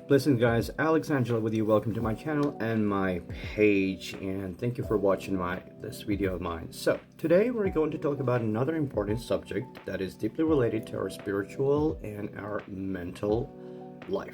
Listen guys, 𝐴𝑁𝐺𝐸𝐿𝑂'�'𝑆 with you. Welcome to my channel and my page, and thank you for watching this video of mine. So today we're going to talk about another important subject that is deeply related to our spiritual and our mental life.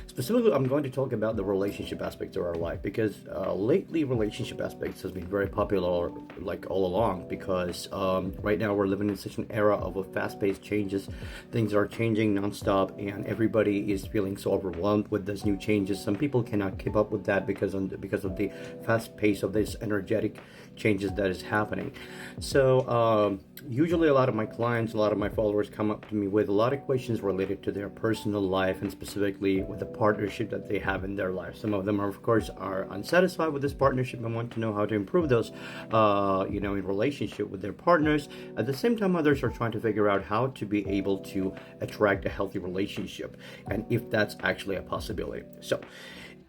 Specifically, I'm going to talk about the relationship aspects of our life, because lately relationship aspects has been very popular, like all along, because right now we're living in such an era of a fast-paced changes. Things are changing non-stop, and everybody is feeling so overwhelmed with these new changes. Some people cannot keep up with that because of the fast pace of this energetic changes that is happening. So usually a lot of my clients, a lot of my followers come up to me with a lot of questions related to their personal life, and specifically with the partnership that they have in their life. Some of them are, of course, are unsatisfied with this partnership and want to know how to improve those in relationship with their partners. At the same time, others are trying to figure out how to be able to attract a healthy relationship, and if that's actually a possibility. So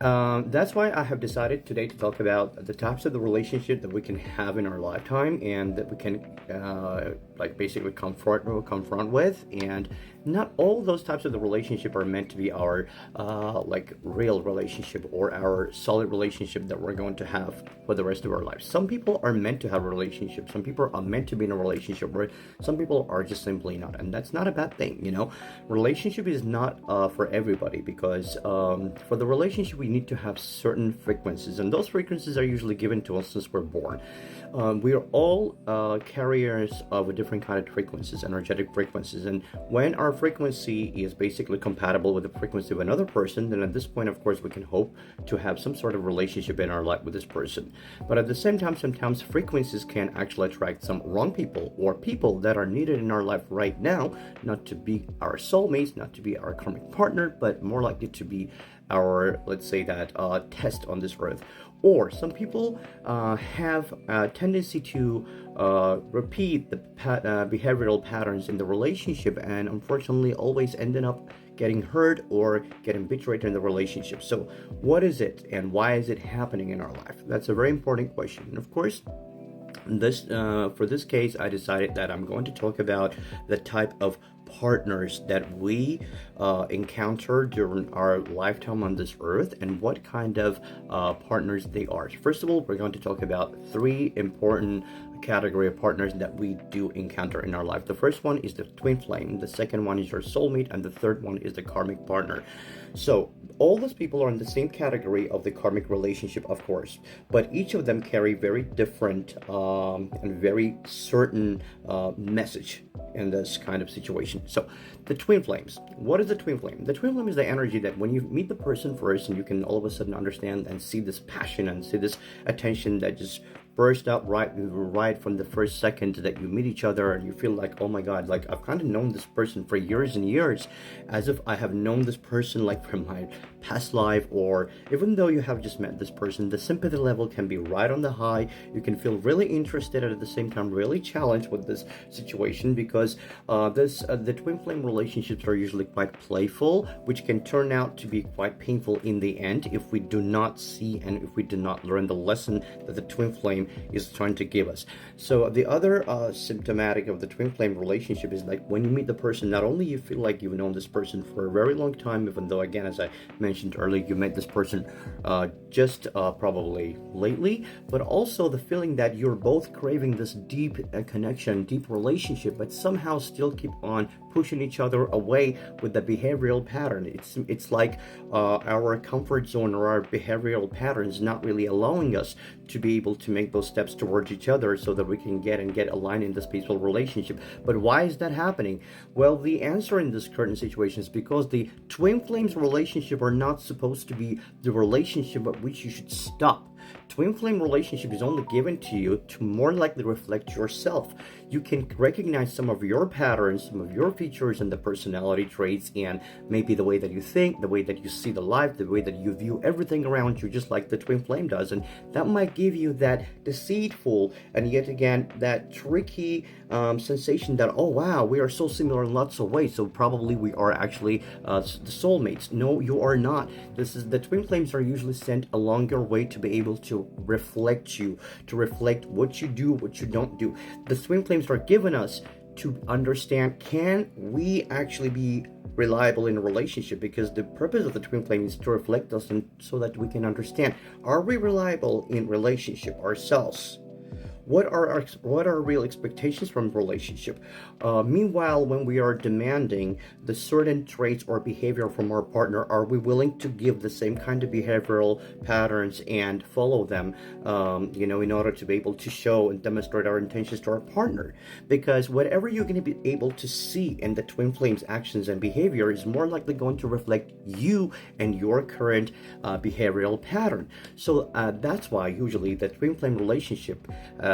that's why I have decided today to talk about the types of the relationship that we can have in our lifetime, and that we can basically confront with. And not all those types of the relationship are meant to be our real relationship or our solid relationship that we're going to have for the rest of our lives. Some people are meant to have a relationship. Some people are meant to be in a relationship, where some people are just simply not, and that's not a bad thing. Relationship is not for everybody, because for the relationship we need to have certain frequencies, and those frequencies are usually given to us since we're born. We are all carriers of a different kind of frequencies, energetic frequencies, and when our frequency is basically compatible with the frequency of another person, then at this point, of course, we can hope to have some sort of relationship in our life with this person. But at the same time, sometimes frequencies can actually attract some wrong people, or people that are needed in our life right now, not to be our soulmates, not to be our karmic partner, but more likely to be our, let's say that, test on this earth. Or some people have a tendency to repeat the behavioral patterns in the relationship, and unfortunately always ending up getting hurt or getting betrayed in the relationship. So what is it, and why is it happening in our life? That's a very important question. And of course, for this case, I decided that I'm going to talk about the type of partners that we encounter during our lifetime on this earth, and what kind of partners they are. First of all, we're going to talk about three important category of partners that we do encounter in our life. The first one is the twin flame, the second one is your soulmate, and the third one is the karmic partner. So all those people are in the same category of the karmic relationship, of course, but each of them carry very different and very certain message in this kind of situation. So the twin flames. What is the twin flame? The twin flame is the energy that when you meet the person first, and you can all of a sudden understand and see this passion and see this attention that just burst out right from the first second that you meet each other, and you feel like, oh my god, like I've kind of known this person for years and years, as if I have known this person like from my past life. Or even though you have just met this person, the sympathy level can be right on the high. You can feel really interested, and at the same time really challenged with this situation, because the twin flame relationships are usually quite playful, which can turn out to be quite painful in the end if we do not see and if we do not learn the lesson that the twin flame is trying to give us. So the other symptomatic of the twin flame relationship is like when you meet the person, not only you feel like you've known this person for a very long time, even though, again, as I mentioned earlier, you met this person just probably lately, but also the feeling that you're both craving this deep connection, deep relationship, but somehow still keep on pushing each other away with the behavioral pattern. It's like our comfort zone or our behavioral patterns not really allowing us to be able to make those steps towards each other, so that we can get aligned in this peaceful relationship. But why is that happening? Well, the answer in this current situation is because the twin flames relationship are not supposed to be the relationship at which you should stop. Twin flame relationship is only given to you to more likely reflect yourself. You can recognize some of your patterns, some of your features, and the personality traits, and maybe the way that you think, the way that you see the life, the way that you view everything around you, just like the twin flame does. And that might give you that deceitful and yet again that tricky sensation that, oh wow, we are so similar in lots of ways, so probably we are actually the soulmates. No, you are not. The twin flames are usually sent along your way to be able to reflect you, to reflect what you do, what you don't do. The twin flames are given us to understand, can we actually be reliable in a relationship? Because the purpose of the twin flame is to reflect us, and so that we can understand, are we reliable in relationship ourselves? What are our real expectations from relationship? Meanwhile, when we are demanding the certain traits or behavior from our partner, are we willing to give the same kind of behavioral patterns and follow them, in order to be able to show and demonstrate our intentions to our partner? Because whatever you're going to be able to see in the twin flames actions and behavior is more likely going to reflect you and your current behavioral pattern. So that's why usually the twin flame relationship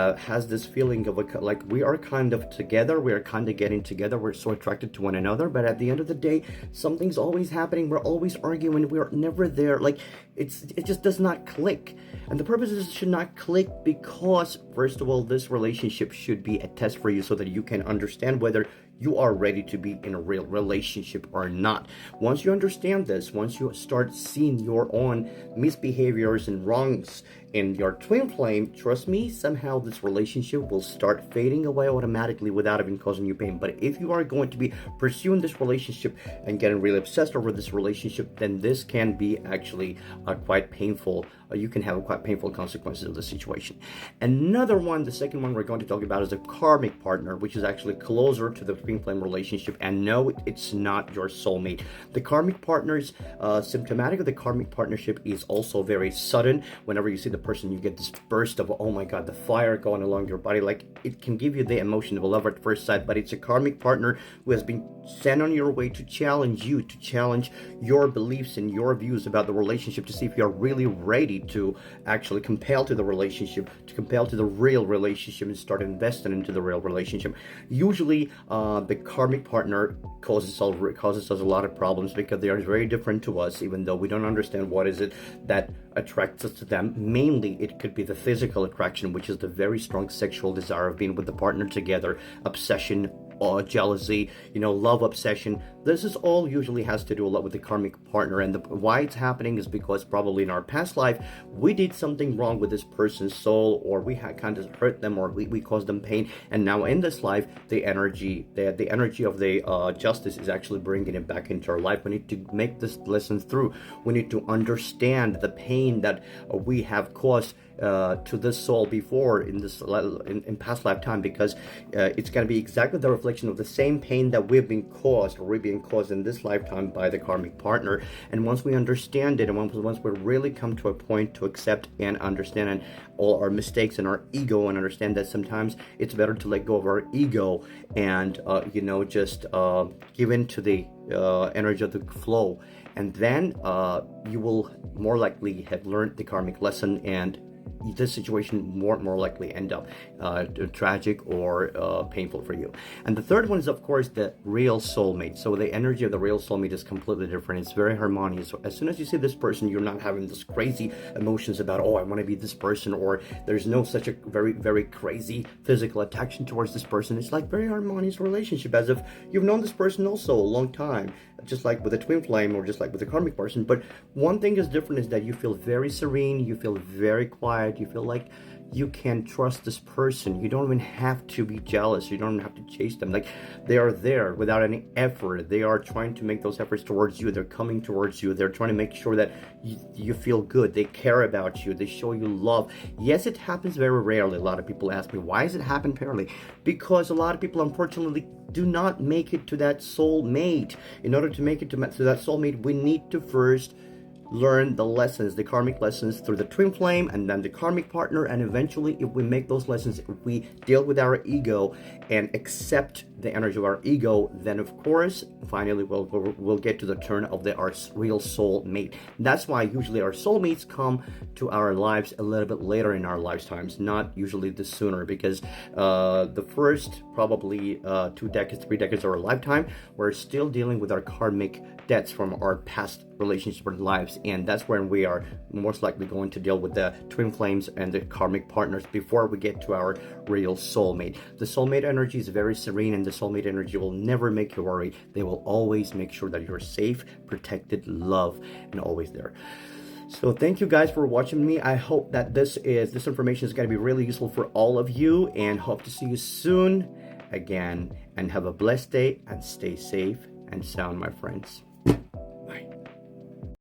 has this feeling of like we are kind of together, we are kind of getting together, we're so attracted to one another, but at the end of the day, something's always happening, we're always arguing, we're never there, like it just does not click. And the purpose is it should not click because, first of all, this relationship should be a test for you so that you can understand whether you are ready to be in a real relationship or not. Once you understand this, once you start seeing your own misbehaviors and wrongs in your twin flame, trust me, somehow this relationship will start fading away automatically without even causing you pain. But if you are going to be pursuing this relationship and getting really obsessed over this relationship, then this can be actually quite painful. You can have quite painful consequences of the situation. Another one, the second one we're going to talk about, is a karmic partner, which is actually closer to the twin flame relationship. And no, it's not your soulmate. The karmic partners, symptomatic of the karmic partnership is also very sudden. Whenever you see the person, you get this burst of, oh my god, the fire going along your body. Like, it can give you the emotion of a love at first sight, but it's a karmic partner who has been sent on your way to challenge you, to challenge your beliefs and your views about the relationship, to see if you're really ready to actually compel to the relationship, to compel to the real relationship, and start investing into the real relationship. Usually the karmic partner causes us a lot of problems because they are very different to us, even though we don't understand what is it that attracts us to them. Mainly it could be the physical attraction, which is the very strong sexual desire of being with the partner together, obsession, or jealousy, love obsession. This is all usually has to do a lot with the karmic partner, and why it's happening is because probably in our past life we did something wrong with this person's soul, or we had kind of hurt them, or we caused them pain, and now in this life the energy of the justice is actually bringing it back into our life. We need to make this lesson through. We need to understand the pain that we have caused to this soul before in past lifetime, because it's going to be exactly the reflection of the same pain that we've been caused, or we're being caused in this lifetime by the karmic partner. And once we understand it, and once we really come to a point to accept and understand and all our mistakes and our ego, and understand that sometimes it's better to let go of our ego and just give in to the energy of the flow, and then you will more likely have learned the karmic lesson, and this situation more likely end up tragic or painful for you. And the third one is, of course, the real soulmate. So the energy of the real soulmate is completely different. It's very harmonious. So as soon as you see this person, you're not having this crazy emotions about, oh, I want to be this person, or there's no such a very, very crazy physical attraction towards this person. It's like very harmonious relationship, as if you've known this person also a long time, just like with a twin flame or just like with a karmic person. But one thing is different is that you feel very serene, you feel very quiet, you feel like you can trust this person. You don't even have to be jealous. You don't have to chase them. Like, they are there without any effort. They are trying to make those efforts towards you. They're coming towards you. They're trying to make sure that you feel good. They care about you. They show you love. Yes, it happens very rarely. A lot of people ask me, why does it happen rarely? Because a lot of people, unfortunately, do not make it to that soulmate. In order to make it to that soulmate, we need to first learn the lessons, the karmic lessons, through the twin flame and then the karmic partner. And eventually, if we make those lessons, if we deal with our ego and accept the energy of our ego, then of course finally we'll get to the turn of our real soul mate. That's why usually our soulmates come to our lives a little bit later in our lifetimes, not usually the sooner, because the first probably 2 decades, 3 decades of our lifetime, we're still dealing with our karmic debts from our past relationships or lives, and that's when we are most likely going to deal with the twin flames and the karmic partners before we get to our real soulmate. The soulmate energy is very serene, and the soulmate energy will never make you worry. They will always make sure that you're safe, protected, loved, and always there. So thank you guys for watching me. I hope that this information is going to be really useful for all of you, and hope to see you soon again. and have a blessed day and stay safe and sound, my friends.